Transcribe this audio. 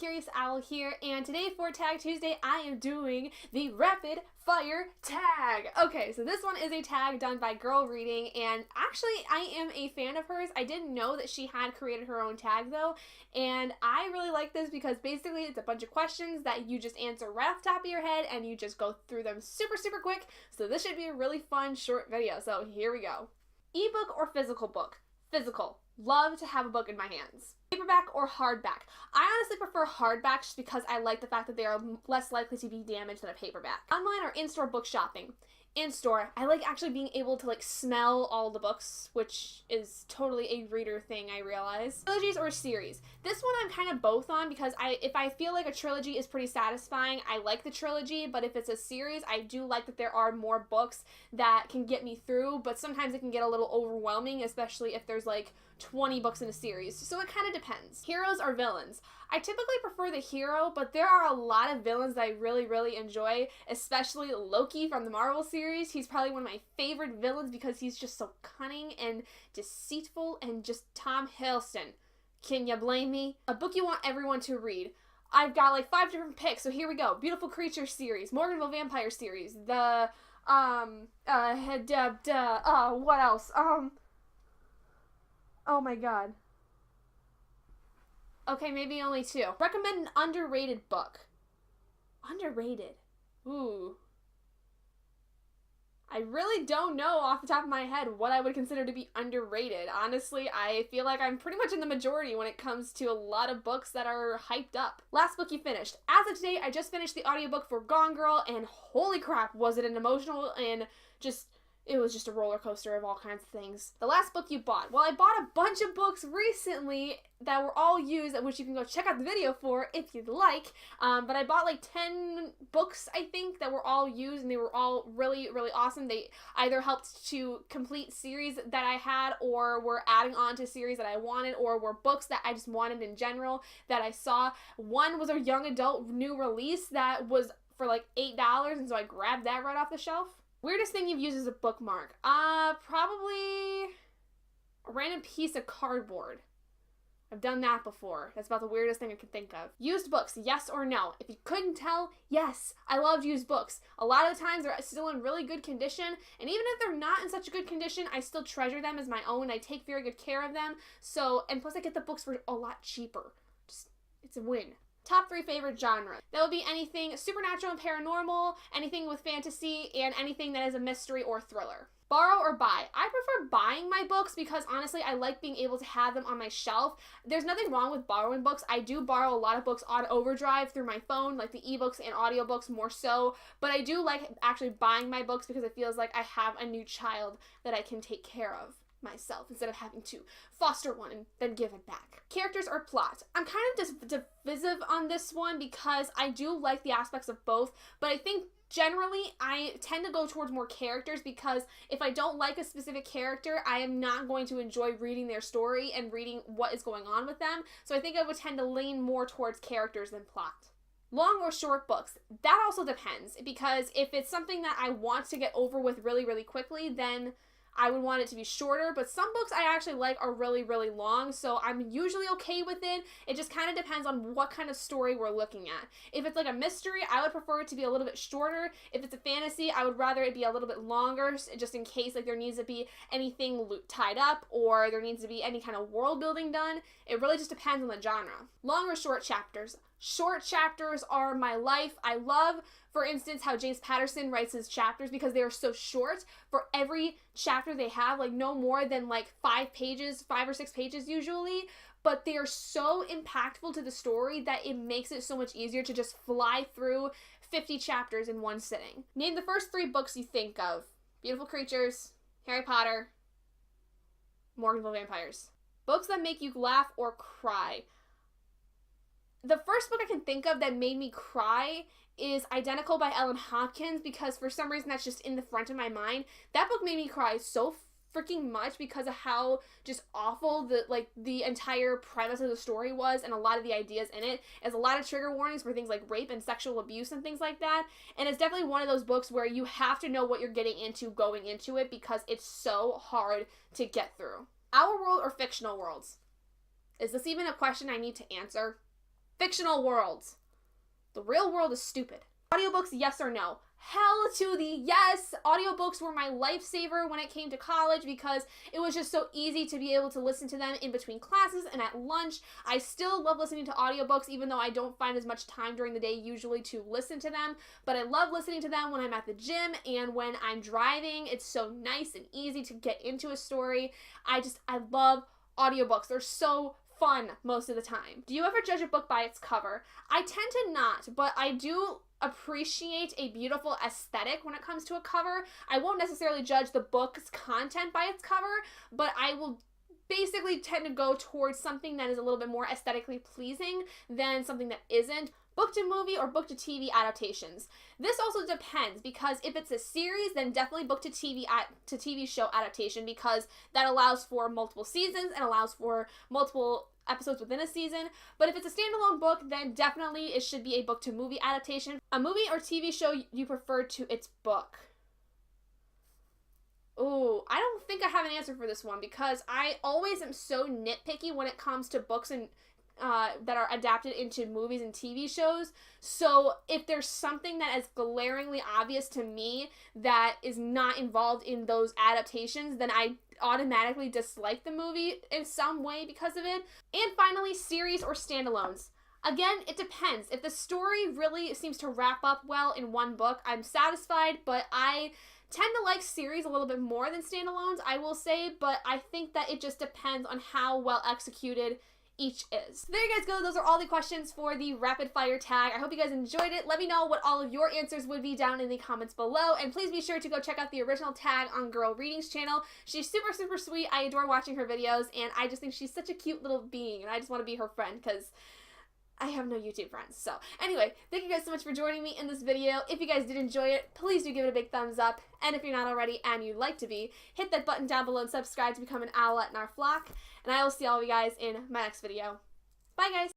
Curious Owl here, and today for Tag Tuesday, I am doing the Rapid Fire Tag. Okay, so this one is a tag done by Girl Reading, and actually, I am a fan of hers. I didn't know that she had created her own tag, though, and I really like this because basically it's a bunch of questions that you just answer right off the top of your head, and you just go through them super quick, so this should be a really fun, short video, so here we go. Ebook or physical book? Physical. Love to have a book in my hands. Paperback or hardback? I honestly prefer hardback just because I like the fact that they are less likely to be damaged than a paperback. Online or in-store book shopping? In-store. I like actually being able to smell all the books, which is totally a reader thing, I realize. Trilogies or series? This one I'm kind of both on because if I feel like a trilogy is pretty satisfying, I like the trilogy, but if it's a series, I do like that there are more books that can get me through, but sometimes it can get a little overwhelming, especially if there's 20 books in a series, so it kind of depends. Heroes or villains? I typically prefer the hero, but there are a lot of villains that I really enjoy, especially Loki from the Marvel series. He's probably one of my favorite villains because he's just so cunning and deceitful and just Tom Hiddleston. Can you blame me? A book you want everyone to read. I've got 5 different picks, so here we go. Beautiful Creature series, Morganville Vampire series, the, what else? Oh my god. Okay, maybe only 2. Recommend an underrated book. Underrated. Ooh. I really don't know off the top of my head what I would consider to be underrated. Honestly, I feel like I'm pretty much in the majority when it comes to a lot of books that are hyped up. Last book you finished. As of today, I just finished the audiobook for Gone Girl, and holy crap, was it an emotional and it was just a roller coaster of all kinds of things. The last book you bought. Well, I bought a bunch of books recently that were all used, which you can go check out the video for if you'd like. But I bought 10 books, I think, that were all used, and they were all really awesome. They either helped to complete series that I had, or were adding on to series that I wanted, or were books that I just wanted in general that I saw. One was a young adult new release that was for $8, and so I grabbed that right off the shelf. Weirdest thing you've used as a bookmark? Probably a random piece of cardboard. I've done that before. That's about the weirdest thing I can think of. Used books, yes or no? If you couldn't tell, yes. I love used books. A lot of the times they're still in really good condition, and even if they're not in such a good condition, I still treasure them as my own. I take very good care of them. And plus I get the books for a lot cheaper. It's a win. Top 3 favorite genres. That would be anything supernatural and paranormal, anything with fantasy, and anything that is a mystery or thriller. Borrow or buy? I prefer buying my books because honestly I like being able to have them on my shelf. There's nothing wrong with borrowing books. I do borrow a lot of books on overdrive through my phone, like the ebooks and audiobooks more so, but I do like actually buying my books because it feels like I have a new child that I can take care of myself instead of having to foster one and then give it back. Characters or plot? I'm kind of divisive on this one because I do like the aspects of both, but I think generally I tend to go towards more characters because if I don't like a specific character, I am not going to enjoy reading their story and reading what is going on with them, so I think I would tend to lean more towards characters than plot. Long or short books? That also depends, because if it's something that I want to get over with really quickly, then I would want it to be shorter, but some books I actually like are really long, so I'm usually okay with it. It just kind of depends on what kind of story we're looking at. If it's a mystery, I would prefer it to be a little bit shorter. If it's a fantasy, I would rather it be a little bit longer, just in case there needs to be anything tied up, or there needs to be any kind of world building done. It really just depends on the genre. Long or short chapters? Short chapters are my life. I love, for instance, how James Patterson writes his chapters because they are so short. For every chapter they have, no more than 5 pages, 5 or 6 pages usually, but they are so impactful to the story that it makes it so much easier to just fly through 50 chapters in one sitting. Name the first 3 books you think of. Beautiful Creatures, Harry Potter, Morganville Vampires. Books that make you laugh or cry. The first book I can think of that made me cry is Identical by Ellen Hopkins because for some reason that's just in the front of my mind. That book made me cry so freaking much because of how just awful the entire premise of the story was, and a lot of the ideas in it. There's a lot of trigger warnings for things like rape and sexual abuse and things like that, and it's definitely one of those books where you have to know what you're getting into going into it because it's so hard to get through. Our world or fictional worlds? Is this even a question I need to answer? fictional worlds. The real world is stupid. Audiobooks, yes or no? Hell to the yes! Audiobooks were my lifesaver when it came to college because it was just so easy to be able to listen to them in between classes and at lunch. I still love listening to audiobooks even though I don't find as much time during the day usually to listen to them, but I love listening to them when I'm at the gym and when I'm driving. It's so nice and easy to get into a story. I love audiobooks. They're so fun most of the time. Do you ever judge a book by its cover? I tend to not, but I do appreciate a beautiful aesthetic when it comes to a cover. I won't necessarily judge the book's content by its cover, but I will basically tend to go towards something that is a little bit more aesthetically pleasing than something that isn't. Book to movie or book to TV adaptations. This also depends because if it's a series, then definitely book to TV show adaptation because that allows for multiple seasons and allows for multiple episodes within a season. But if it's a standalone book, then definitely it should be a book to movie adaptation. A movie or TV show you prefer to its book. Ooh, I don't think I have an answer for this one because I always am so nitpicky when it comes to books and that are adapted into movies and TV shows. So if there's something that is glaringly obvious to me that is not involved in those adaptations, then I automatically dislike the movie in some way because of it. And finally, series or standalones. Again, it depends. If the story really seems to wrap up well in one book, I'm satisfied, but I tend to like series a little bit more than standalones, I will say, but I think that it just depends on how well executed each is. There you guys go. Those are all the questions for the rapid fire tag. I hope you guys enjoyed it. Let me know what all of your answers would be down in the comments below, and please be sure to go check out the original tag on Girl Readings channel. She's super, super sweet. I adore watching her videos, and I just think she's such a cute little being, and I just want to be her friend because I have no YouTube friends. So anyway, thank you guys so much for joining me in this video. If you guys did enjoy it, please do give it a big thumbs up. And if you're not already and you'd like to be, hit that button down below and subscribe to become an owlet in our flock. And I will see all of you guys in my next video. Bye guys!